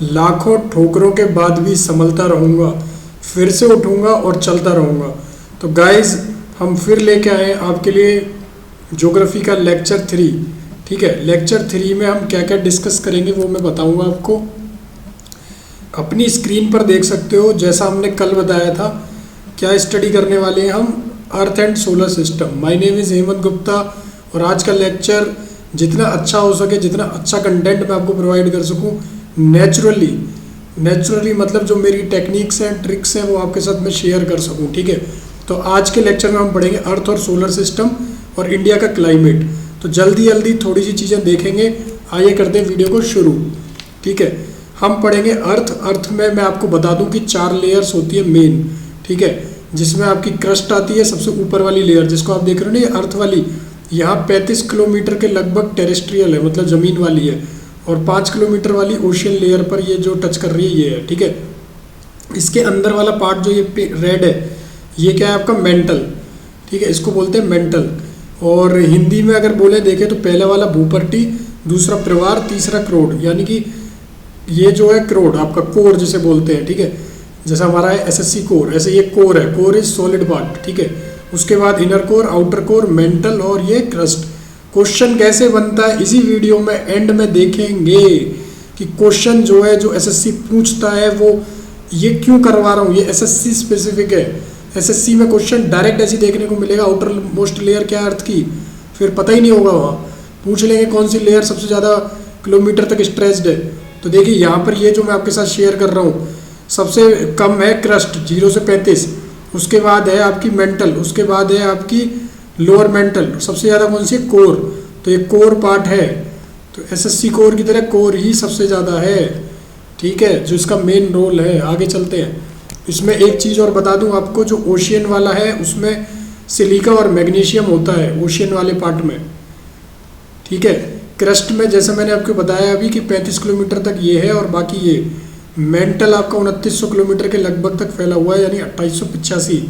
लाखों ठोकरों के बाद भी संभलता रहूँगा, फिर से उठूँगा और चलता रहूँगा। तो गाइज हम फिर लेके आए आपके लिए ज्योग्राफी का लेक्चर 3। ठीक है, लेक्चर 3 में हम क्या क्या डिस्कस करेंगे वो मैं बताऊँगा आपको। अपनी स्क्रीन पर देख सकते हो, जैसा हमने कल बताया था क्या स्टडी करने वाले हैं हम, earth and solar system. My name is Hemant Gupta और आज का लेक्चर जितना अच्छा हो सके, जितना अच्छा कंटेंट मैं आपको प्रोवाइड कर सकूं नेचुरली मतलब जो मेरी टेक्निक्स हैं, ट्रिक्स हैं, वो आपके साथ मैं शेयर कर सकूं। ठीक है, तो आज के लेक्चर में हम पढ़ेंगे अर्थ और सोलर सिस्टम और इंडिया का क्लाइमेट। तो जल्दी थोड़ी सी चीज़ें देखेंगे। आइए करते हैं वीडियो को शुरू। ठीक है, हम पढ़ेंगे अर्थ में मैं आपको बता दूं कि 4 लेयर्स होती है मेन। ठीक है, जिसमें आपकी क्रस्ट आती है, सबसे ऊपर वाली लेयर जिसको आप देख रहे हो ना, ये अर्थ वाली, यहाँ 35 किलोमीटर के लगभग टेरेस्ट्रियल है, मतलब ज़मीन वाली है, और 5 किलोमीटर वाली ओशियन लेयर पर ये जो टच कर रही है ये है। ठीक है, इसके अंदर वाला पार्ट जो ये रेड है, ये क्या है आपका मेंटल। ठीक है, इसको बोलते हैं मेंटल। और हिंदी में अगर बोले देखें तो पहला वाला भूपट्टी, दूसरा परिवार, तीसरा क्रोड, यानी कि ये जो है क्रोड आपका कोर जिसे बोलते हैं। ठीक है, जैसा हमारा है एसएससी कोर, ऐसे ये कोर है, कोर इज सॉलिड पार्ट। ठीक है, उसके बाद inner core, outer core, mental और ये क्रस्ट। क्वेश्चन कैसे बनता है इसी वीडियो में एंड में देखेंगे कि क्वेश्चन जो है जो एसएससी पूछता है वो ये क्यों करवा रहा हूँ, ये एसएससी स्पेसिफिक है। एसएससी में क्वेश्चन डायरेक्ट ऐसे देखने को मिलेगा, आउटर मोस्ट लेयर क्या है अर्थ की, फिर पता ही नहीं होगा। वहाँ पूछ लेंगे कौन सी लेयर सबसे ज़्यादा किलोमीटर तक स्ट्रेच्ड है, तो देखिए यहाँ पर ये जो मैं आपके साथ शेयर कर रहा हूँ, सबसे कम है क्रस्ट 0 से 35, उसके बाद है आपकी मेंटल, उसके बाद है आपकी लोअर मेंटल, सबसे ज़्यादा कौन सी कोर, तो ये कोर पार्ट है। तो एसएससी कोर की तरह कोर ही सबसे ज़्यादा है। ठीक है, जो इसका मेन रोल है। आगे चलते हैं। इसमें एक चीज़ और बता दूं आपको, जो ओशियन वाला है उसमें सिलिका और मैग्नीशियम होता है ओशियन वाले पार्ट में। ठीक है, क्रस्ट में जैसे मैंने आपको बताया अभी कि 35 किलोमीटर तक ये है, और बाकी ये मेंटल आपका 2900 किलोमीटर के लगभग तक फैला हुआ है, यानी 2885।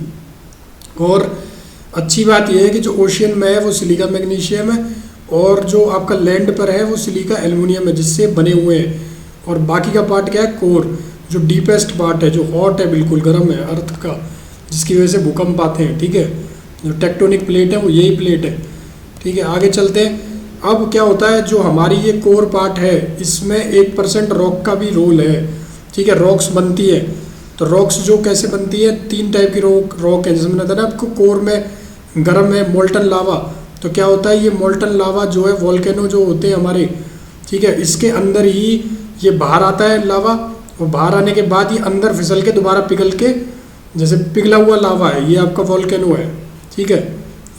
और अच्छी बात यह है कि जो ओशियन में है वो सिलिका मैग्नीशियम है, और जो आपका लैंड पर है वो सिलिका एल्युमिनियम है, जिससे बने हुए हैं। और बाकी का पार्ट क्या है, कोर, जो डीपेस्ट पार्ट है, जो हॉट है, बिल्कुल गर्म है अर्थ का, जिसकी वजह से भूकंप आते हैं। ठीक है, जो टेक्टोनिक प्लेट है वो यही प्लेट है। ठीक है, आगे चलते हैं। अब क्या होता है, जो हमारी ये कोर पार्ट है इसमें 1% रॉक का भी रोल है। ठीक है, रॉक्स बनती है। तो रॉक्स जो कैसे बनती है, 3 टाइप की रॉक है, जैसे मैंने बताया ना आपको, कोर में गर्म है मोल्टन लावा। तो क्या होता है, ये मोल्टन लावा जो है वॉल्केनो जो होते हैं हमारे, ठीक है, इसके अंदर ही ये बाहर आता है लावा, और बाहर आने के बाद ये अंदर फिसल के दोबारा पिघल के, जैसे पिघला हुआ लावा है, ये आपका वॉल्केनो है। ठीक है,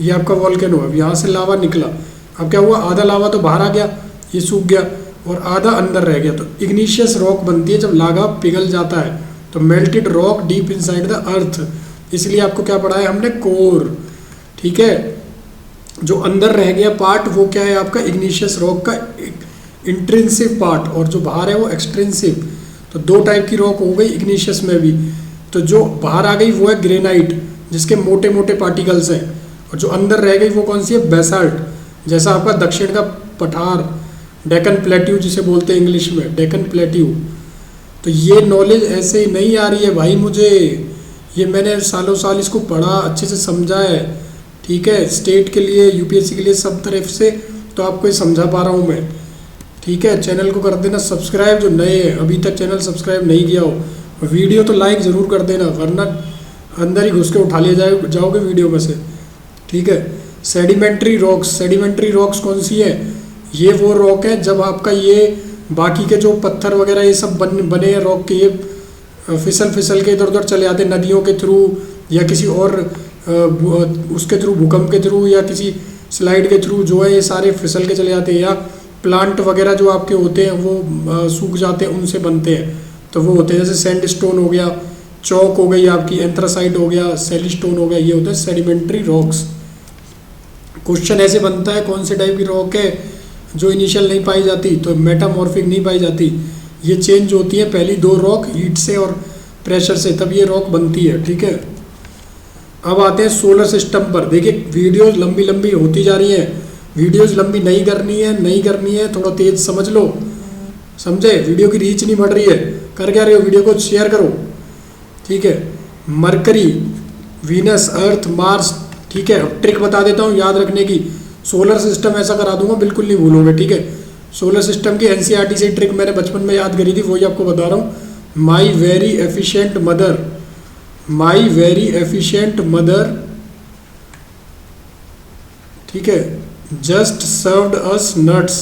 ये आपका वॉल्केनो है, यहाँ से लावा निकला। अब क्या हुआ, आधा लावा तो बाहर आ गया, ये सूख गया, और आधा अंदर रह गया। तो इग्निशियस रॉक बनती है जब लावा पिघल जाता है, तो melted rock deep inside the earth. इसलिए आपको क्या पढ़ा है हमने, कोर। ठीक है, जो अंदर रह गया पार्ट वो क्या है आपका, इग्निशियस रॉक का इंट्रिंसिव पार्ट, और जो बाहर है वो एक्सट्रिंसिव। तो 2 टाइप की रॉक हो गई इग्निशियस में भी। तो जो बाहर आ गई वो है ग्रेनाइट, जिसके मोटे मोटे पार्टिकल्स हैं, और जो अंदर रह गई वो कौन सी है, बेसाल्ट, जैसा आपका दक्षिण का पठार, डेक्कन प्लेट्यू जिसे बोलते हैं इंग्लिश में, डेक्कन प्लेट्यू। तो ये नॉलेज ऐसे ही नहीं आ रही है भाई मुझे, ये मैंने सालों साल इसको पढ़ा, अच्छे से समझा है। ठीक है, स्टेट के लिए, यूपीएससी के लिए, सब तरफ से तो आपको ये समझा पा रहा हूँ मैं। ठीक है, चैनल को कर देना सब्सक्राइब, जो नए हैं अभी तक चैनल सब्सक्राइब नहीं किया हो, और वीडियो तो लाइक ज़रूर कर देना, वरना अंदर ही घुस के उठा लिए जाओगे वीडियो में से। ठीक है, सेडिमेंट्री रॉक्स कौन सी है, ये वो रॉक है जब आपका ये बाकी के जो पत्थर वगैरह ये सब बने हैं रॉक के, ये फिसल के इधर उधर चले आते हैं नदियों के थ्रू, या किसी और उसके थ्रू, भूकंप के थ्रू, या किसी स्लाइड के थ्रू, जो है ये सारे फिसल के चले जाते हैं। या प्लांट वगैरह जो आपके होते हैं वो सूख जाते हैं, उनसे बनते हैं, तो वो होते हैं जैसे सैंडस्टोन हो गया, चौक हो गई आपकी, एंथ्रासाइट हो गया, सैलीस्टोन हो गया, ये होते हैं सेडिमेंट्री रॉक्स। क्वेश्चन ऐसे बनता है, कौन से टाइप की रॉक है जो इनिशियल नहीं पाई जाती, तो मेटामॉर्फिक नहीं पाई जाती, ये चेंज होती है पहली 2 रॉक हीट से और प्रेशर से, तब ये रॉक बनती है। ठीक है, अब आते हैं सोलर सिस्टम पर। देखिए वीडियोस लंबी लंबी होती जा रही हैं, वीडियोस लंबी नहीं करनी है, थोड़ा तेज समझ लो। समझे? वीडियो की रीच नहीं बढ़ रही है, कर क्या रहे हो, वीडियो को शेयर करो, ठीक है। मरकरी, वीनस, अर्थ, मार्स, ठीक है। अब ट्रिक बता देता हूँ याद रखने की, सोलर सिस्टम ऐसा करा दूंगा बिल्कुल नहीं भूलोगे, ठीक है। सोलर सिस्टम की एनसीईआरटी से ट्रिक मैंने बचपन में याद करी थी, वही आपको बता रहा हूँ। माई वेरी एफिशिएंट मदर, माई वेरी एफिशिएंट मदर, ठीक है, just served us nuts,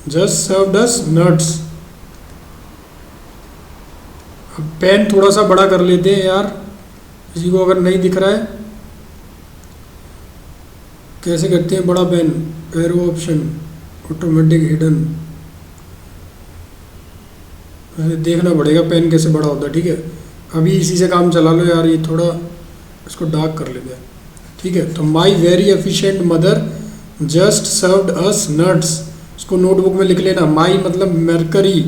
just served us nuts. अब पेन थोड़ा सा बड़ा कर लेते हैं यार, किसी को अगर नहीं दिख रहा है। कैसे करते हैं बड़ा pen? Arrow option, automatic hidden, देखना पड़ेगा पेन कैसे बड़ा होता है, ठीक है। अभी इसी से काम चला लो यार, ये थोड़ा इसको डार्क कर लेते हैं, ठीक है। तो माई very efficient mother just served us nuts, इसको नोटबुक में लिख लेना। माई मतलब मरकरी,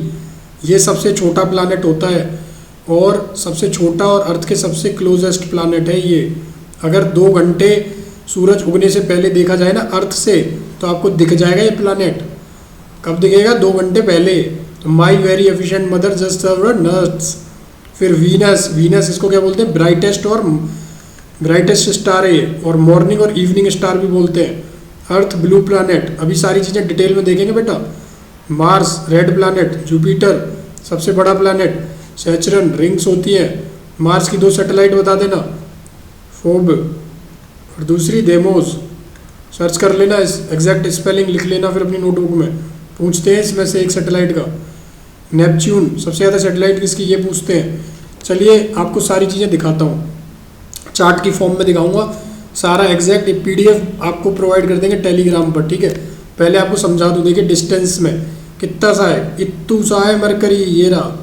ये सबसे छोटा प्लानेट होता है और सबसे छोटा और अर्थ के सबसे क्लोजेस्ट प्लानेट है ये। अगर 2 घंटे सूरज उगने से पहले देखा जाए ना अर्थ से, तो आपको दिख जाएगा ये प्लानेट। कब दिखेगा? 2 घंटे पहले। तो माई very efficient mother just served nuts. फिर वीनस, वीनस इसको क्या बोलते हैं? ब्राइटेस्ट और ब्राइटेस्ट स्टार है, और मॉर्निंग और इवनिंग स्टार भी बोलते हैं। अर्थ ब्लू प्लानेट, अभी सारी चीज़ें डिटेल में देखेंगे बेटा। मार्स रेड प्लानेट, जुपिटर सबसे बड़ा प्लानेट, सैचरन रिंग्स होती है। मार्स की 2 सैटेलाइट बता देना, फोब और दूसरी देमोस। सर्च कर लेना, इस एग्जैक्ट स्पेलिंग लिख लेना फिर अपनी नोटबुक में। पूछते हैं इसमें से एक सैटेलाइट का। नेपच्यून सबसे ज़्यादा सैटेलाइट किसकी, ये पूछते हैं। चलिए आपको सारी चीज़ें दिखाता हूँ, चार्ट की फॉर्म में दिखाऊंगा सारा एग्जैक्ट। पीडीएफ आपको प्रोवाइड कर देंगे टेलीग्राम पर, ठीक है। पहले आपको समझा दूँ, देखिए डिस्टेंस में कितना सा है, इतू सा है मरकरी, ये रहा।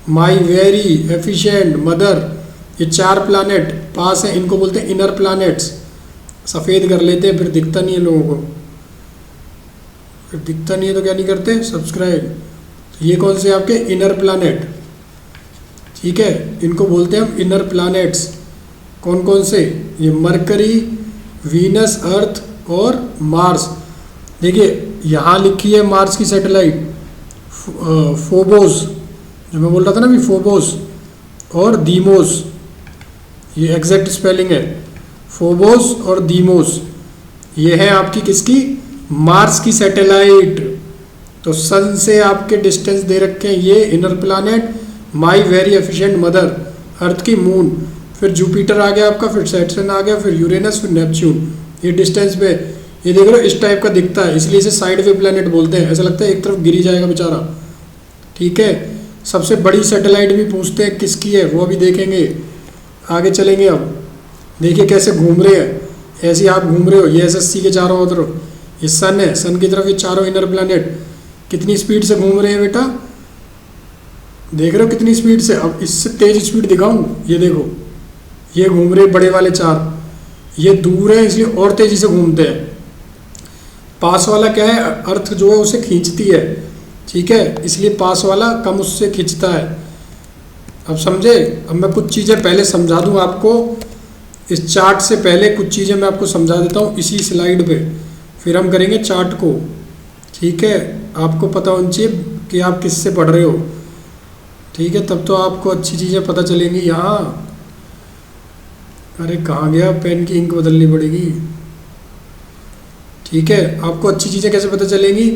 माई वेरी एफिशिएंट मदर, ये 4 प्लानेट पास हैं, इनको बोलते हैं इनर प्लानेट्स। सफ़ेद कर लेते हैं, फिर दिखता नहीं है लोगों को, फिर दिखता नहीं है तो क्या नहीं करते, सब्सक्राइब। ये कौन से आपके इनर प्लानेट, ठीक है, इनको बोलते हैं हम इनर प्लानेट्स। कौन कौन से? ये मरकरी, वीनस, अर्थ और मार्स। देखिए यहाँ लिखी है मार्स की सैटेलाइट फोबोस, जो मैं बोल रहा था ना अभी, फोबोस और दीमोस, ये एग्जैक्ट स्पेलिंग है, फोबोस और दीमोस। ये है आपकी किसकी? मार्स की सैटेलाइट। तो सन से आपके डिस्टेंस दे रखे हैं, ये inner planet, my very efficient mother, Earth की मून, फिर जुपिटर आ गया आपका, फिर सैटर्न आ गया, फिर यूरेनस, फिर नेपच्यून। ये डिस्टेंस पे ये देख रहे हो इस टाइप का दिखता है, इसलिए इसे साइड वे प्लैनेट बोलते हैं। ऐसा लगता है एक तरफ गिरी जाएगा बेचारा, ठीक है। सबसे बड़ी सैटेलाइट भी पूछते हैं किसकी है, वो अभी देखेंगे, आगे चलेंगे। अब देखिए कैसे घूम रहे हैं, ऐसे आप घूम रहे हो, ये एसएससी के चारों तरफ, ये सन है, सन की तरफ ये चारों इनर प्लैनेट कितनी स्पीड से घूम रहे हैं बेटा, देख रहे हो कितनी स्पीड से। अब इससे तेज स्पीड दिखाऊं, ये देखो, ये घूम रहे बड़े वाले 4, ये दूर है इसलिए और तेजी से घूमते हैं। पास वाला क्या है, अर्थ जो है उसे खींचती है, ठीक है, इसलिए पास वाला कम उससे खींचता है। अब समझे? अब मैं कुछ चीज़ें पहले समझा दूं आपको, इस चार्ट से पहले कुछ चीज़ें मैं आपको समझा देता हूं इसी स्लाइड पे, फिर हम करेंगे चार्ट को, ठीक है। आपको पता होना चाहिए कि आप किससे पढ़ रहे हो, ठीक है, तब तो आपको अच्छी चीज़ें पता चलेंगी। यहाँ अरे कहाँ गया, पेन की इंक बदलनी पड़ेगी, ठीक है। आपको अच्छी चीज़ें कैसे पता चलेंगी,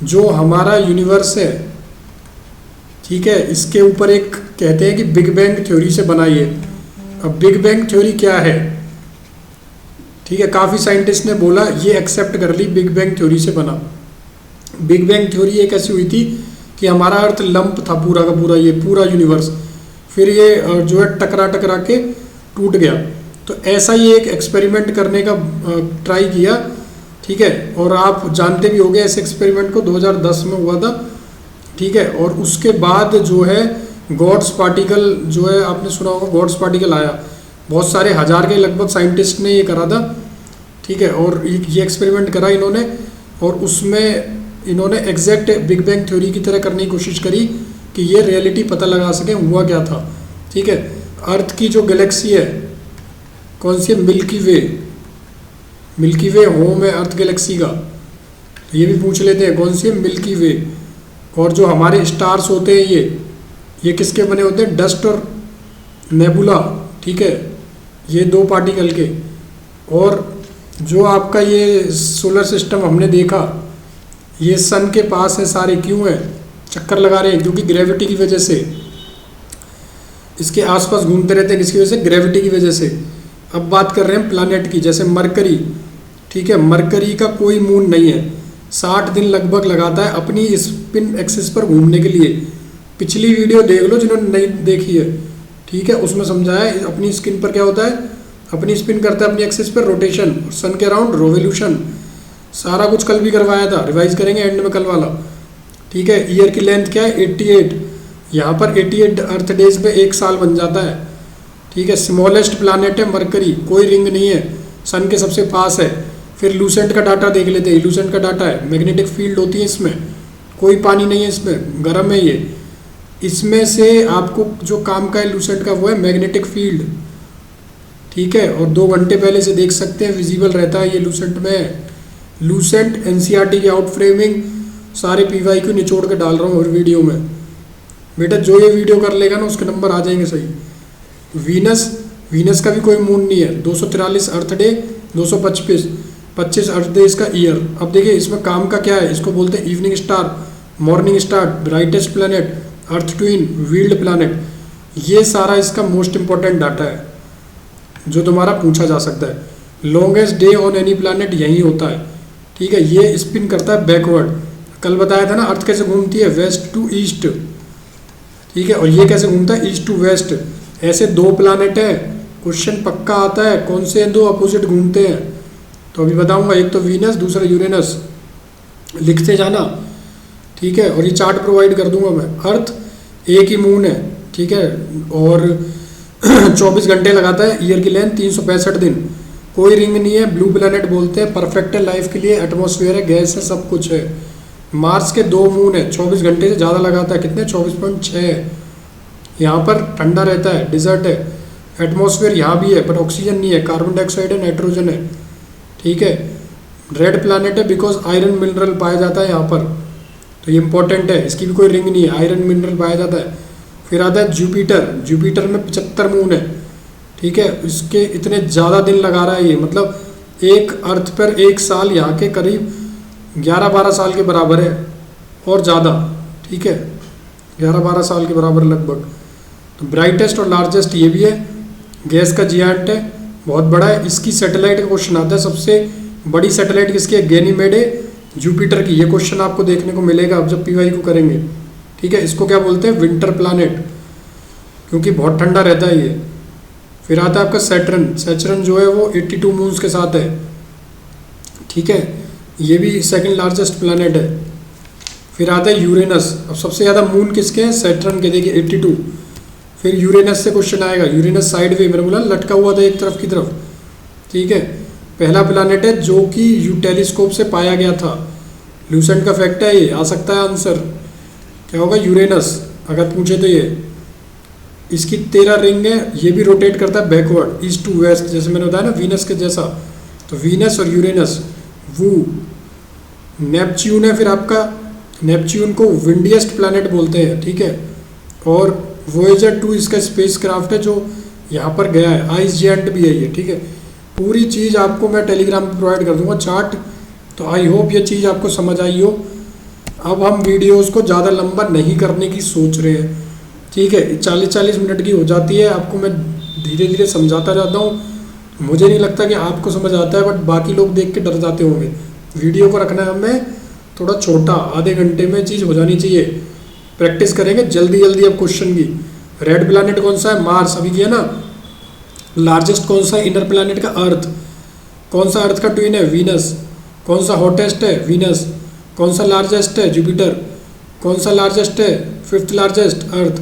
जो हमारा यूनिवर्स है, ठीक है, इसके ऊपर एक कहते हैं कि बिग बैंग थ्योरी से बनाई है। अब बिग बैंग थ्योरी क्या है, ठीक है, काफ़ी साइंटिस्ट ने बोला, ये एक्सेप्ट कर ली बिग बैंग थ्योरी से बना। बिग बैंग थ्योरी एक ऐसी हुई थी कि हमारा अर्थ लंप था पूरा का पूरा, ये पूरा यूनिवर्स, फिर ये जो है टकरा टकरा के टूट गया। तो ऐसा ही एक एक्सपेरिमेंट करने का ट्राई किया, ठीक है, और आप जानते भी होंगे ऐसे एक्सपेरिमेंट को 2010 में हुआ था, ठीक है। और उसके बाद जो है गॉड्स पार्टिकल, जो है आपने सुना होगा गॉड्स पार्टिकल आया, बहुत सारे हज़ार के लगभग साइंटिस्ट ने ये करा था, ठीक है, और ये एक्सपेरिमेंट करा इन्होंने, और उसमें इन्होंने एग्जैक्ट बिग बैंग थ्योरी की तरह करने की कोशिश करी कि ये रियलिटी पता लगा सकें हुआ क्या था, ठीक है। अर्थ की जो गैलेक्सी है कौन सी है, मिल्की वे, मिल्की वे होम है अर्थ गैलेक्सी का, तो ये भी पूछ लेते हैं कौन सी है, मिल्की वे, और जो हमारे स्टार्स होते हैं ये किसके बने होते हैं? डस्ट और नेबुला, ठीक है, ये दो पार्टिकल के। और जो आपका ये सोलर सिस्टम हमने देखा, ये सन के पास है सारे, क्यों है? चक्कर लगा रहे हैं, क्योंकि ग्रेविटी की वजह से इसके आसपास घूमते रहते हैं। किसकी वजह से? ग्रेविटी की वजह से। अब बात कर रहे हैं प्लैनेट की, जैसे मरकरी, ठीक है, मरकरी का कोई मून नहीं है, 60 दिन लगभग लगाता है अपनी स्पिन एक्सिस पर घूमने के लिए। पिछली वीडियो देख लो जिन्होंने नहीं देखी है, ठीक है, उसमें समझाया है अपनी स्किन पर क्या होता है, अपनी स्पिन करता है अपनी एक्सिस पर रोटेशन, सन के अराउंड रोवोल्यूशन। सारा कुछ कल भी करवाया था, रिवाइज करेंगे एंड में कल वाला, ठीक है। ईयर की लेंथ क्या है? 88। यहाँ पर 88 अर्थ डेज पे एक साल बन जाता है, ठीक है। स्मॉलेस्ट प्लैनेट है मरकरी, कोई रिंग नहीं है, सन के सबसे पास है। फिर लूसेंट का डाटा देख लेते हैं। लूसेंट का डाटा है, मैग्नेटिक फील्ड होती है इसमें, कोई पानी नहीं है इसमें, गर्म है ये। इसमें से आपको जो काम का है लूसेंट का, वो है मैग्नेटिक फील्ड, ठीक है। और 2 घंटे पहले से देख सकते हैं, विजिबल रहता है ये लूसेंट में। लूसेंट एनसीईआरटी की आउट फ्रेमिंग सारे पीवाईक्यू निचोड़ के डाल रहा हूँ हर वीडियो में बेटा। जो ये वीडियो कर लेगा ना उसके नंबर आ जाएंगे सही। वीनस का भी कोई मून नहीं है, 243 अर्थ डे, 225 अर्थ डे इसका ईयर। अब देखिए इसमें काम का क्या है, इसको बोलते हैं evening star, morning star, brightest planet, Earth twin, veiled planet. ये सारा इसका मोस्ट इंपॉर्टेंट डाटा है जो तुम्हारा पूछा जा सकता है। Longest day on any planet यही होता है, ठीक है। ये स्पिन करता है बैकवर्ड, कल बताया था ना अर्थ कैसे घूमती है, वेस्ट टू ईस्ट, ठीक है। और ये कैसे घूमता है, ईस्ट टू वेस्ट। ऐसे 2 प्लैनेट है, क्वेश्चन पक्का आता है कौन से 2 अपोजिट घूमते हैं, तो अभी बताऊंगा। एक तो वीनस, दूसरा यूरेनस, लिखते जाना, ठीक है। और ये चार्ट प्रोवाइड कर दूंगा मैं। अर्थ एक ही मून है, ठीक है, और 24 घंटे लगाता है, ईयर की लेंथ 365 दिन, कोई रिंग नहीं है, ब्लू प्लैनेट बोलते हैं, परफेक्ट है लाइफ के लिए, एटमॉस्फेयर है, गैस है, सब कुछ है। मार्स के 2 मून है, 24 घंटे से ज़्यादा लगाता है, कितने? 24.6। यहाँ पर ठंडा रहता है, डिजर्ट है, एटमॉस्फेयर यहाँ भी है पर ऑक्सीजन नहीं है, कार्बन डाइऑक्साइड है, नाइट्रोजन है, ठीक है। रेड प्लैनेट है बिकॉज आयरन मिनरल पाया जाता है यहाँ पर, तो ये इंपॉर्टेंट है। इसकी भी कोई रिंग नहीं है, आयरन मिनरल पाया जाता है। फिर आता है जुपिटर, जुपिटर में 75 मून है, ठीक है। इसके इतने ज़्यादा दिन लगा रहा है ये, मतलब एक अर्थ पर एक साल यहाँ के करीब 11-12 साल के बराबर है और ज़्यादा, ठीक है, 11-12 साल के बराबर लगभग। तो ब्राइटेस्ट और लार्जेस्ट ये भी है, गैस का जियांट है, बहुत बड़ा है। इसकी सैटेलाइट का क्वेश्चन आता है, सबसे बड़ी सैटेलाइट किसकी है? गैनीमेडे, जुपिटर की। ये क्वेश्चन आपको देखने को मिलेगा अब जब पीवाईक्यू करेंगे, ठीक है। इसको क्या बोलते हैं? विंटर प्लैनेट, क्योंकि बहुत ठंडा रहता है ये। फिर आता है आपका सैटर्न, सैटर्न जो है वो 82 मून्स के साथ है, ठीक है, ये भी सेकंड लार्जेस्ट प्लैनेट है। फिर आता है यूरेनस। अब सबसे ज़्यादा मून किसके हैं? सैटर्न के, देखिए 82। फिर यूरेनस से क्वेश्चन आएगा, यूरेनस साइड वे, मैंने बोला लटका हुआ था एक तरफ की तरफ, ठीक है। पहला प्लैनेट है जो कि टेलीस्कोप से पाया गया था, लूसेंट का फैक्ट है ये, आ सकता है आंसर क्या होगा? यूरेनस, अगर पूछे तो ये। इसकी 13 रिंग है, ये भी रोटेट करता है बैकवर्ड, ईस्ट टू वेस्ट, जैसे मैंने बताया ना वीनस के जैसा। तो वीनस और यूरेनस, वो नेपच्यून है। फिर आपका नेपच्यून को विंडिएस्ट प्लैनेट बोलते हैं, ठीक है। और वोएजर 2 इसका स्पेस क्राफ्ट है जो यहाँ पर गया है, आइस जिएंट भी है ये, ठीक है। पूरी चीज़ आपको मैं टेलीग्राम पर प्रोवाइड कर दूंगा चार्ट, तो आई होप ये चीज़ आपको समझ आई हो। अब हम वीडियोस को ज़्यादा लंबा नहीं करने की सोच रहे हैं, ठीक है। 40-40 मिनट की हो जाती है, आपको मैं धीरे धीरे समझाता जाता हूँ। मुझे नहीं लगता कि आपको समझ आता है, बट बाकी लोग देख के डर जाते होंगे। वीडियो को रखना है हमें थोड़ा छोटा, आधे घंटे में चीज़ हो जानी चाहिए। प्रैक्टिस करेंगे जल्दी जल्दी अब क्वेश्चन की। रेड प्लैनेट कौन सा है? मार्स, अभी किया ना। लार्जेस्ट कौन सा है? इनर प्लैनेट का अर्थ। कौन सा अर्थ का ट्विन है? वीनस। कौन सा हॉटेस्ट है? वीनस। कौन सा लार्जेस्ट है? जुपिटर। कौन सा लार्जेस्ट है? 5th लार्जेस्ट, अर्थ।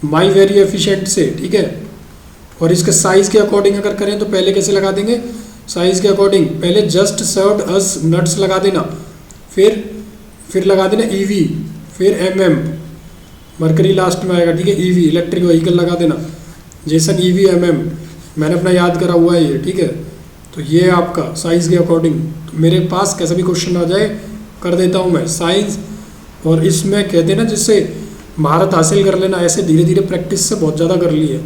माई वेरी एफिशिएंट से, ठीक है। और इसके साइज़ के अकॉर्डिंग अगर करें तो पहले कैसे लगा देंगे? साइज़ के अकॉर्डिंग पहले जस्ट सर्व्ड अस नट्स लगा देना, फिर लगा देना ईवी, फिर एमएम, मरकरी लास्ट में आएगा, ठीक है। ईवी इलेक्ट्रिक व्हीकल लगा देना, जैसन ईवी एमएम, मैंने अपना याद करा हुआ है ये, ठीक है। तो ये आपका साइज़ के अकॉर्डिंग, तो मेरे पास कैसा भी क्वेश्चन आ जाए कर देता हूँ मैं। साइज़ और इसमें कहते हैं ना जिससे महारत हासिल कर लेना, ऐसे धीरे धीरे प्रैक्टिस से बहुत ज़्यादा कर ली है।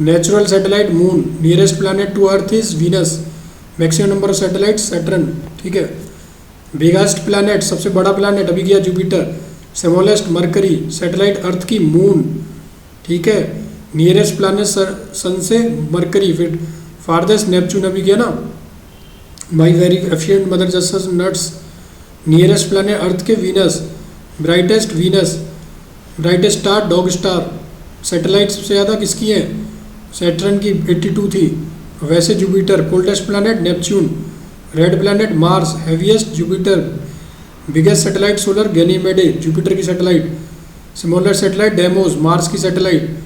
Natural satellite moon, nearest planet to Earth is Venus, maximum number of satellite Saturn, ठीक है। बिगेस्ट प्लैनेट, सबसे बड़ा प्लैनेट अभी गया Jupiter. Smallest Mercury, satellite Earth की मून, ठीक है। नियरेस्ट प्लैनेट सन से मरकरी, फिर फारदेस्ट नेपच्यून अभी गया ना। My very efficient mother just nuts, nearest planet Earth के Venus. Brightest Venus, brightest star dog star. Satellite सबसे ज़्यादा किसकी है? सैटर्न की 82 थी। वैसे Jupiter. Coldest planet Neptune. Red planet Mars, heaviest Jupiter. Biggest satellite solar Ganymede, Jupiter की satellite. Smaller satellite Deimos, Mars की सैटेलाइट,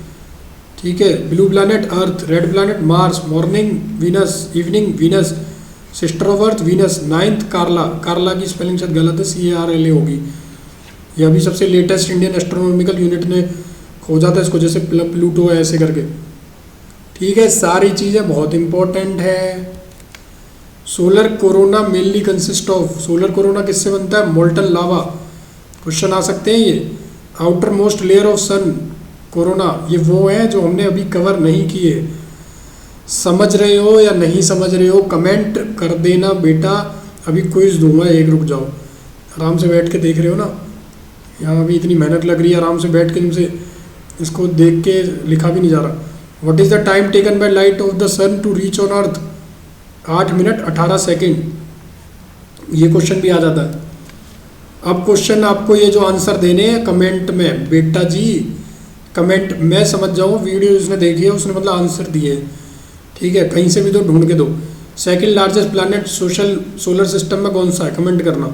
ठीक है। Blue planet Earth, red planet Mars. Morning Venus, evening Venus. Sister of Earth Venus. Ninth कार्ला, कार्ला की spelling शायद गलत है, CARLA होगी। यह भी सबसे लेटेस्ट इंडियन एस्ट्रोनॉमिकल यूनिट ने खोजा था इसको, जैसे प्लूटो है ऐसे करके, ठीक है। सारी चीज़ें बहुत इंपॉर्टेंट है। Solar corona mainly consist of, solar corona किससे बनता है? मोल्टन लावा। क्वेश्चन आ सकते हैं ये। Outermost layer of sun corona, ये वो है जो हमने अभी कवर नहीं किए। समझ रहे हो या नहीं समझ रहे हो कमेंट कर देना बेटा, अभी क्विज दूंगा एक, रुक जाओ। आराम से बैठ के देख रहे हो ना, यहाँ अभी इतनी मेहनत लग रही है, आराम से बैठ के तुमसे इसको देख के लिखा भी नहीं जा रहा। What is the time taken by light of the sun to reach on Earth? 8 minute 18 second. ये क्वेश्चन भी आ जाता है। अब क्वेश्चन आपको ये जो आंसर देने हैं कमेंट में बेटा जी, कमेंट में समझ जाऊँ वीडियो जिसने देखी है उसने मतलब आंसर दिए, ठीक है। कहीं से भी तो ढूंढ के दो। Second largest planet solar system में कौन सा है? कमेंट करना।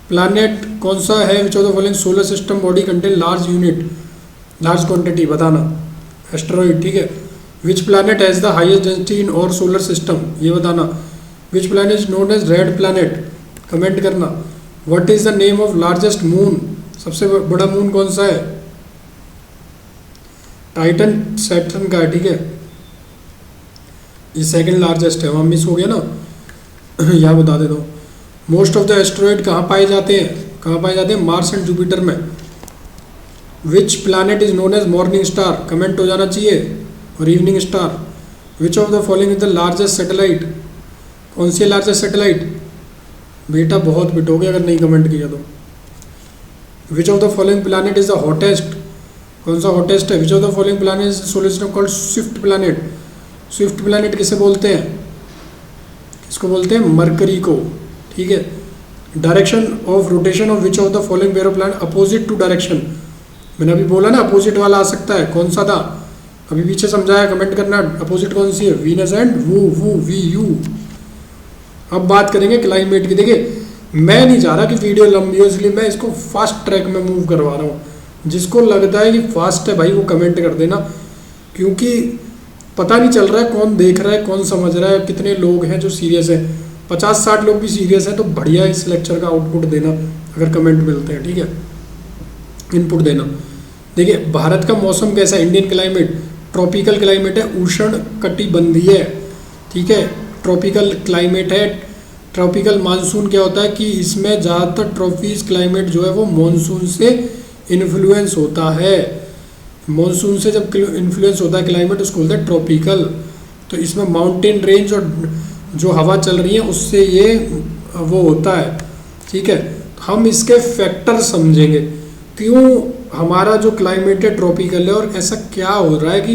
प्लैनेट कौन सा है which of the following solar system body contain large unit, large quantity, बताना। एस्टेरॉइड, ठीक है। Which planet has the highest density in our solar system, ये बताना। Which planet is known as red planet, comment करना। What is the name of largest moon, सबसे बड़ा moon कौन सा है? टाइटन सैटर्न का है, ठीक है। ये सेकंड लार्जेस्ट है, वहाँ मिस हो गया ना, यहाँ बता देता हूँ। मोस्ट ऑफ द एस्टेरॉइड कहाँ पाए जाते हैं? कहाँ पाए जाते हैं? मार्स एंड जुपिटर में। Which planet is known as morning star, comment हो जाना चाहिए, और evening star. Which of the following is the largest satellite, कौन सी लार्जेस्ट सैटेलाइट? बेटा बहुत बिटोगे अगर नहीं कमेंट किया तो। विच of the following planet is the hottest, कौन सा हॉटेस्ट है? Which of the following planet is solar system called Swift planet, Swift planet किसे बोलते हैं? किसको बोलते हैं? मरकरी को, ठीक है। Direction of rotation of which of the following pair of planet opposite to direction, मैंने अभी बोला ना अपोजिट वाला आ सकता है, कौन सा था अभी पीछे समझाया, कमेंट करना। अपोजिट कौन सी है? वीनस एंड वू VU। अब बात करेंगे क्लाइमेट की। देखिए मैं नहीं चाह रहा कि वीडियो लंबी हो, इसलिए मैं इसको फास्ट ट्रैक में मूव करवा रहा हूँ। जिसको लगता है कि फास्ट है भाई वो कमेंट कर देना, क्योंकि पता नहीं चल रहा है कौन देख रहा है, कौन समझ रहा है, कितने लोग हैं जो सीरियस है। 50-60 लोग भी सीरियस हैं तो बढ़िया इस लेक्चर का आउटपुट देना अगर कमेंट मिलते हैं, ठीक है, इनपुट देना। देखिए भारत का मौसम कैसा है? इंडियन क्लाइमेट ट्रॉपिकल क्लाइमेट है, उष्ण कटिबंधीय, ठीक है, ट्रॉपिकल क्लाइमेट है। ट्रॉपिकल मानसून क्या होता है कि इसमें ज़्यादातर ट्रॉपिस क्लाइमेट जो है वो मानसून से इन्फ्लुएंस होता है। मानसून से जब इन्फ्लुएंस होता है क्लाइमेट उसको बोलते हैं ट्रॉपिकल। तो इसमें माउंटेन रेंज और जो हवा चल रही है उससे ये वो होता है, ठीक है। हम इसके फैक्टर समझेंगे, क्यों हमारा जो क्लाइमेट है ट्रॉपिकल है और ऐसा क्या हो रहा है कि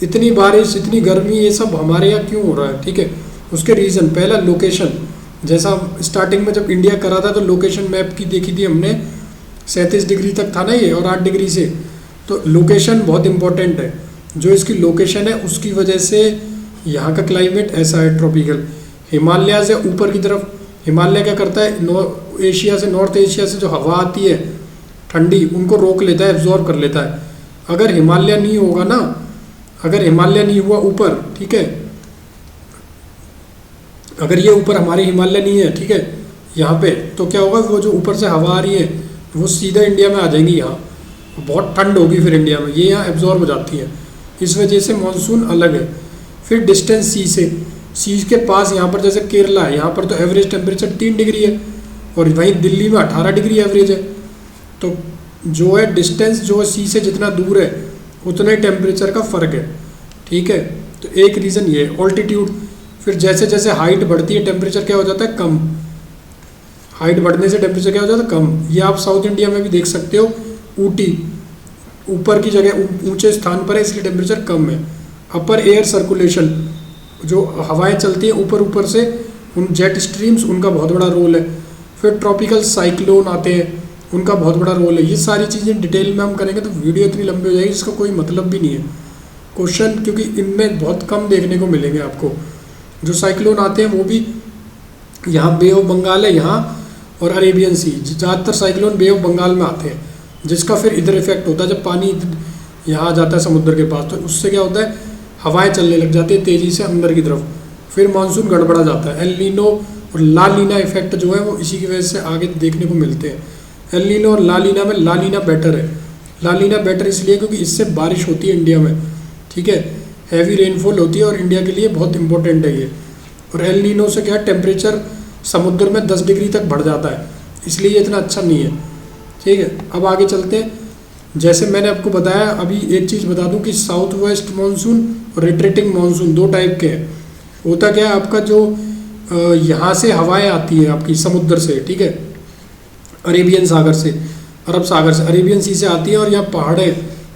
इतनी बारिश, इतनी गर्मी, ये सब हमारे यहाँ क्यों हो रहा है, ठीक है। उसके रीज़न, पहला लोकेशन। जैसा स्टार्टिंग में जब इंडिया करा था तो लोकेशन मैप की देखी थी हमने, 37 डिग्री तक था ना ये, और 8 डिग्री से। तो लोकेशन बहुत इंपॉर्टेंट है। जो इसकी लोकेशन है उसकी वजह से यहाँ का क्लाइमेट ऐसा है ट्रॉपिकल। हिमालय से ऊपर की तरफ, हिमालय क्या करता है, एशिया से, नॉर्थ एशिया से जो हवा आती है ठंडी, उनको रोक लेता है, एब्जॉर्ब कर लेता है। अगर हिमालय नहीं होगा ना, अगर हिमालय नहीं हुआ ऊपर, ठीक है, अगर ये ऊपर हमारे हिमालय नहीं है, ठीक है, यहाँ पे, तो क्या होगा, वो जो ऊपर से हवा आ रही है वो सीधा इंडिया में आ जाएंगी। यहाँ बहुत ठंड होगी फिर इंडिया में, ये यहाँ एब्जॉर्ब हो जाती है। इस वजह से मानसून अलग है। फिर डिस्टेंस सी से, सी के पास यहाँ पर जैसे केरला है, यहाँ पर तो एवरेज टेम्परेचर 3 डिग्री है, और वहीं दिल्ली में 18 डिग्री एवरेज है। तो जो है डिस्टेंस जो है सी से जितना दूर है उतना ही टेम्परेचर का फ़र्क है, ठीक है। तो एक रीज़न ये है। ऑल्टीट्यूड, फिर जैसे जैसे हाइट बढ़ती है टेम्परेचर क्या हो जाता है, कम। हाइट बढ़ने से टेम्परेचर क्या हो जाता है, कम। ये आप साउथ इंडिया में भी देख सकते हो, ऊटी ऊपर की जगह ऊंचे स्थान पर है इसलिए टेम्परेचर कम है। अपर एयर सर्कुलेशन, जो हवाएं चलती हैं ऊपर ऊपर से, उन जेट स्ट्रीम्स, उनका बहुत बड़ा रोल है। फिर ट्रॉपिकल साइक्लोन आते हैं, उनका बहुत बड़ा रोल है। ये सारी चीज़ें डिटेल में हम करेंगे तो वीडियो इतनी लंबी हो जाएगी जिसका कोई मतलब भी नहीं है क्वेश्चन, क्योंकि इनमें बहुत कम देखने को मिलेंगे आपको। जो साइक्लोन आते हैं वो भी यहाँ बे ऑफ बंगाल है यहाँ और अरेबियन सी, ज़्यादातर साइक्लोन बे ऑफ बंगाल में आते हैं, जिसका फिर इधर इफेक्ट होता है। जब पानी यहाँ आ जाता है समुद्र के पास तो उससे क्या होता है, हवाएं चलने लग जाती है तेज़ी से अंदर की तरफ, फिर मानसून गड़बड़ा जाता है। एल नीनो और ला लीना इफेक्ट जो है वो इसी की वजह से आगे देखने को मिलते हैं। एल नीनो और ला लीना में ला लीना बेटर है। ला लीना बेटर इसलिए क्योंकि इससे बारिश होती है इंडिया में, ठीक है, हैवी रेनफॉल होती है और इंडिया के लिए बहुत इंपॉर्टेंट है ये। और एल नीनो से क्या है, टेम्परेचर समुद्र में 10 डिग्री तक बढ़ जाता है, इसलिए ये इतना अच्छा नहीं है, ठीक है। अब आगे चलते हैं। जैसे मैंने आपको बताया, अभी एक चीज़ बता दूं कि साउथ वेस्ट मानसून और रिट्रेटिंग मानसून दो टाइप के हैं। होता क्या है, आपका जो यहाँ से हवाएं आती हैं आपकी समुद्र से, ठीक है, अरेबियन सागर से, अरब सागर से, अरेबियन सी से आती है और यहाँ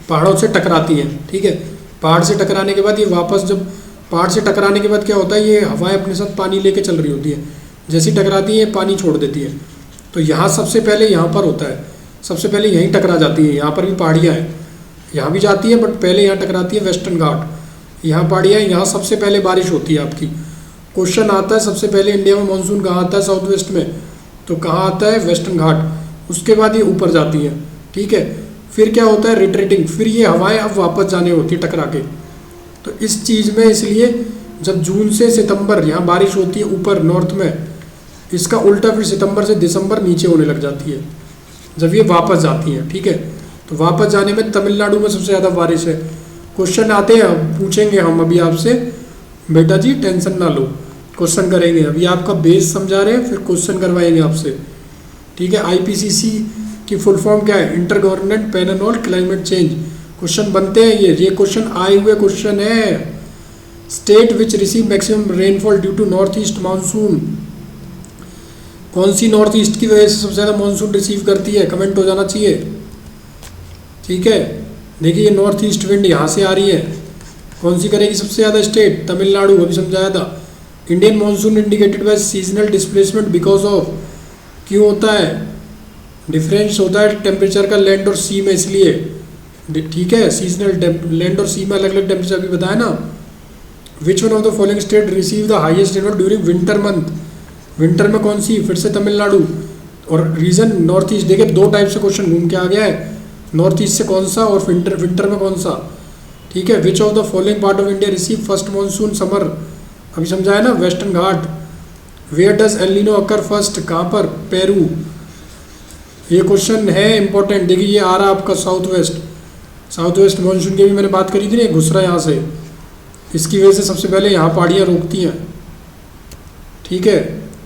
पहाड़ों से टकराती हैं, ठीक है। पहाड़ से टकराने के बाद ये वापस, जब पहाड़ से टकराने के बाद क्या होता है, ये हवाएं अपने साथ पानी लेके चल रही होती है, जैसी टकराती है पानी छोड़ देती है। तो यहाँ सबसे पहले यहाँ पर होता है, सबसे पहले यहीं टकरा जाती है। यहाँ पर भी पहाड़ियाँ हैं, यहाँ भी जाती है, बट पहले यहाँ टकराती है वेस्टर्न घाट, यहाँ पहाड़ियाँ, यहाँ सबसे पहले बारिश होती है आपकी। क्वेश्चन आता है सबसे पहले इंडिया में मानसून कहाँ आता है, साउथ वेस्ट में, तो कहाँ आता है, वेस्टर्न घाट। उसके बाद ये ऊपर जाती है, ठीक है। फिर क्या होता है, रिट्रेटिंग, फिर ये हवाएं अब वापस जाने होती है टकरा के। तो इस चीज़ में इसलिए जब जून से सितंबर यहाँ बारिश होती है ऊपर नॉर्थ में, इसका उल्टा फिर सितंबर से दिसंबर नीचे होने लग जाती है जब ये वापस जाती हैं, ठीक है। तो वापस जाने में तमिलनाडु में सबसे ज़्यादा बारिश है। क्वेश्चन आते हैं, पूछेंगे हम अभी आपसे, बेटा जी टेंशन ना लो, क्वेश्चन करेंगे। अभी आपका बेस समझा रहे हैं, फिर क्वेश्चन करवाएंगे आपसे, ठीक है। आईपीसीसी की फुल फॉर्म क्या है, inter government panel on climate change. Question बनते हैं ये क्वेश्चन आए हुए क्वेश्चन है। State which receive maximum rainfall due to north east monsoon, कौन सी नॉर्थ ईस्ट की वजह से सबसे ज़्यादा मानसून रिसीव करती है, कमेंट हो जाना चाहिए, ठीक है। देखिए ये नॉर्थ ईस्ट विंड यहाँ से आ रही है, कौन सी करेगी सबसे ज़्यादा स्टेट, तमिलनाडु, अभी समझाया था। Indian monsoon indicated by seasonal displacement because of, क्यों होता है, डिफरेंस होता है टेम्परेचर का लैंड और सी में, इसलिए, ठीक है। सीजनल लैंड और सी में अलग अलग टेम्परेचर भी बताया ना। Which one of the following state receive the highest rainfall during winter month, winter में कौन सी, फिर से तमिलनाडु। और रीजन नॉर्थ ईस्ट, देखिए दो टाइप से क्वेश्चन घूम के आ गया है, नॉर्थ ईस्ट से कौन सा और विंटर में कौन सा, ठीक है। Which of the following part of India receive first monsoon summer, अभी समझाया ना, western Ghat. Where does El Nino occur first, कहाँ पर, पेरू। ये क्वेश्चन है इंपॉर्टेंट। देखिए ये आ रहा है आपका साउथ वेस्ट मानसून की भी मैंने बात करी थी ना, घुस रहा है यहाँ से, इसकी वजह से सबसे पहले यहाँ पहाड़ियाँ रोकती हैं, ठीक है।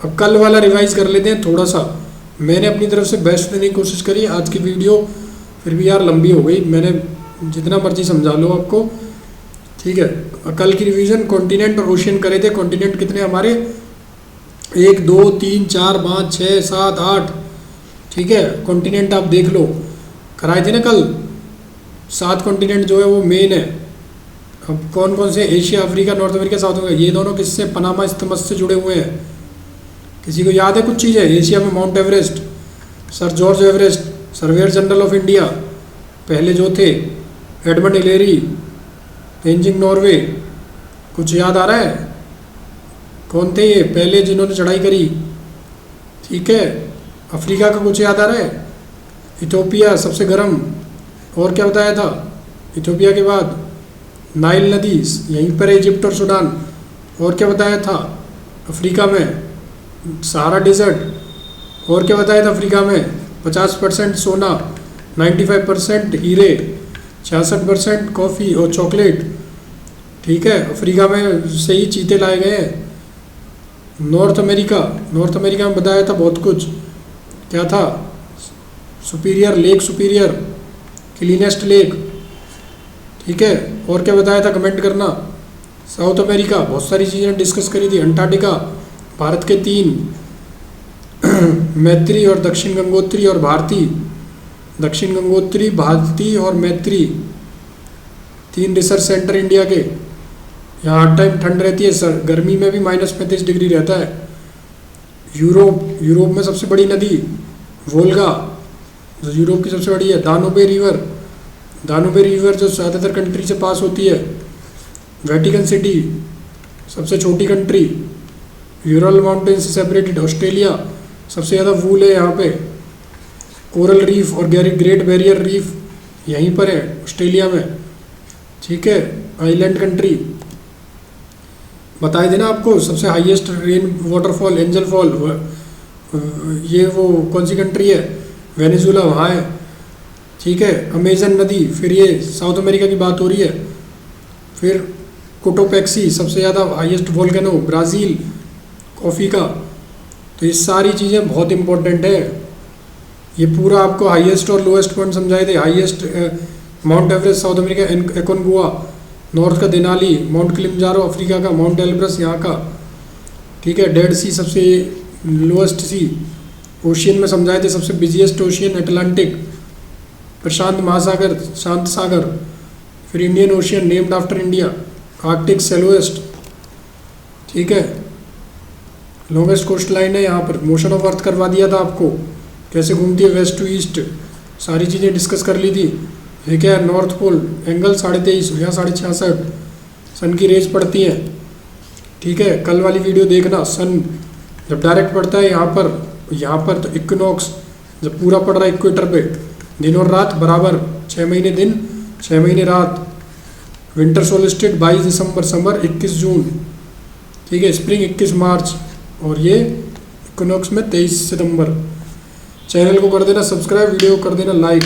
अब कल वाला रिवाइज कर लेते हैं थोड़ा सा, मैंने अपनी तरफ से बेस्ट देने की कोशिश करी। आज की वीडियो फिर भी यार लंबी हो गई, मैंने जितना मर्जी समझा लो आपको, ठीक है। कल की रिवीजन कॉन्टिनेंट और ओशियन करे थे। कॉन्टिनेंट कितने हमारे, 1 2 3 4 5 6 7 8, ठीक है। कॉन्टिनेंट आप देख लो, कराए थे ना कल, 7 कॉन्टिनेंट जो है वो मेन है। अब कौन कौन से, Asia, Africa, north America, south America, ये दोनों किससे, पनामा इस्तमस से जुड़े हुए हैं। किसी को याद है कुछ चीज़ें, एशिया में mount Everest, sir George Everest, surveyor general of India पहले जो थे, एडमंड हिलेरी, तेंजिंग नॉर्वे, कुछ याद आ रहा है, कौन थे ये पहले जिन्होंने चढ़ाई करी, ठीक है। अफ्रीका का कुछ याद आ रहा है, इथोपिया सबसे गर्म, और क्या बताया था, इथोपिया के बाद नाइल नदी, यहीं पर इजिप्ट और सूडान, और क्या बताया था, अफ्रीका में सहारा डेजर्ट, और क्या बताया था, अफ्रीका में 50% सोना, 95% हीरे, 66% कॉफ़ी और चॉकलेट, ठीक है। अफ्रीका में से ही चीते लाए गए हैं। नॉर्थ अमेरिका में बताया था बहुत कुछ, क्या था, superior lake, superior cleanest lake, ठीक है। और क्या बताया था कमेंट करना। साउथ अमेरिका, बहुत सारी चीज़ें डिस्कस करी थी। अंटार्कटिका, भारत के 3 मैत्री और दक्षिण गंगोत्री और भारती, दक्षिण गंगोत्री, भारती और मैत्री 3 रिसर्च सेंटर इंडिया के। यहाँ हर टाइम ठंड रहती है सर, गर्मी में भी -35 डिग्री रहता है। यूरोप में सबसे बड़ी नदी वोल्गा, जो यूरोप की सबसे बड़ी है। दानूबे रिवर जो ज़्यादातर कंट्री से पास होती है। वेटिकन सिटी, सबसे छोटी कंट्री। यूरल माउंटेन से सेपरेटेड। ऑस्ट्रेलिया, सबसे ज़्यादा वूल है यहाँ पे। कोरल रीफ और ग्रेट बैरियर रीफ यहीं पर है ऑस्ट्रेलिया में, ठीक है। आइलैंड कंट्री बताए देना आपको। सबसे highest rain waterfall angel fall, ये वो कौन सी कंट्री है, वेनेजुला, वहाँ है, ठीक है। अमेजन नदी, फिर ये साउथ अमेरिका की बात हो रही है। फिर कोटोपैक्सी, सबसे ज़्यादा हाईएस्ट वोल्केनो, ब्राज़ील, कॉफ़ी का। तो ये सारी चीज़ें बहुत इंपॉर्टेंट है। ये पूरा आपको हाईएस्ट और लोएस्ट पॉइंट समझाए थे। Highest Mount Everest South America, Aconcagua, north का देनाली, माउंट किलिमंजारो अफ्रीका का, माउंट एल्ब्रस यहाँ का, ठीक है। डेड सी, सबसे लोएस्ट सी। ओशियन में समझाए थे, सबसे बिजिएस्ट ओशियन अटलांटिक, प्रशांत महासागर, शांत सागर। फिर Indian Ocean named after India, Arctic shallowest, ठीक है। लॉन्गेस्ट कोस्ट लाइन है यहाँ पर। मोशन ऑफ अर्थ करवा दिया था आपको, कैसे घूमती है वेस्ट टू ईस्ट, सारी चीज़ें डिस्कस कर ली थी। ये क्या है, नॉर्थ पोल, एंगल 23.5 या 66.5 सन की रेज पड़ती हैं, ठीक है। कल वाली वीडियो देखना। सन जब डायरेक्ट पड़ता है यहाँ पर तो इक्विनॉक्स जब पूरा पड़ रहा है इक्वेटर पे, दिन और रात बराबर, 6 महीने दिन 6 महीने रात। विंटर सोलिस्टिस 22 दिसंबर, समर 21 जून, ठीक है। स्प्रिंग 21 मार्च और ये इक्विनॉक्स में 23 सितंबर। चैनल को कर देना सब्सक्राइब, वीडियो को कर देना like.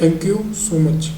Thank you so much.